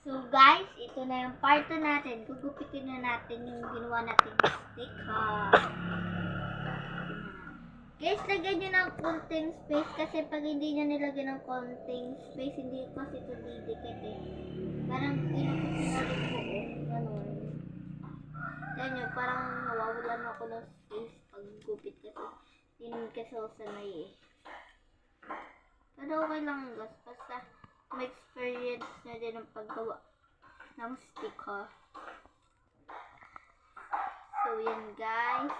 So guys, ito na yung part 2 natin. Gugupitin na natin yung ginawa natin sticker. Guys, lagyan nyo ng konting space kasi pag hindi nyo nilagyan ng konting space, hindi kasi ito didikit eh. Parang pinapit nyo ulit buo. Ganun. Yan nyo, parang nawawalan ako ng space pag gupit kasi. Hindi kasi ako sanay eh. Pero okay lang yun guys. Basta may experience na din ang paggawa ng sticker. So yan guys.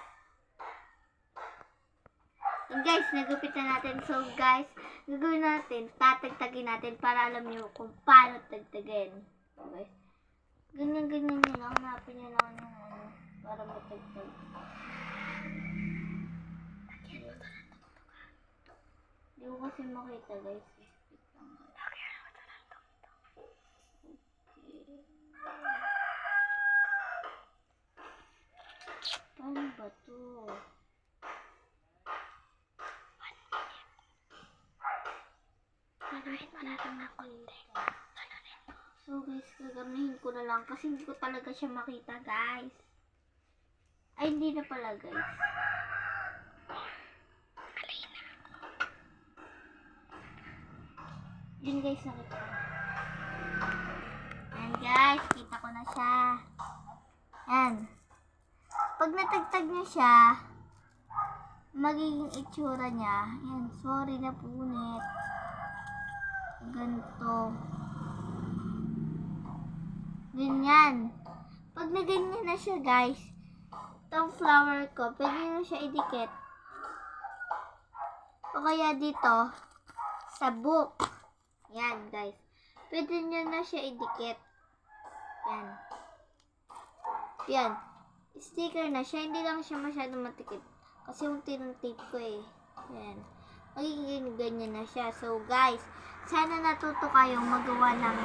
And guys, nagupit na natin. So guys, gagawin natin, tatagtagin natin para alam nyo kung paano tagtagin. Okay. Ganyan-ganyan nyo lang. Hanapin nyo lang yung ano, para matagtag. Hindi ko kasi makita guys. Paano ba to? So guys, gagamihin ko na lang kasi hindi ko talaga siya makita guys. Ay, hindi na pala guys. Yun guys, nakita ko. Ayan guys, kita ko na siya. Ayan. Pag natagtag niya siya, magiging itsura niya. Ayan, sorry na punit. Ganito. Ganyan. Pag na ganyan na siya guys, itong flower ko, pwede nyo siya idikit. O kaya dito, sa book. Yan guys. Pwede nyo na siya idikit. Yan. Yan. Sticker na siya. Hindi lang siya masyadong matikit. Kasi yung tinong-tape ko eh. Yan. Magiging ganyan na siya. So guys, sana natuto kayong magawa ng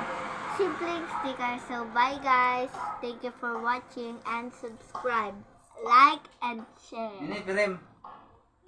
simpleng sticker. So bye guys. Thank you for watching and subscribe, like and share. Ini, Pirim.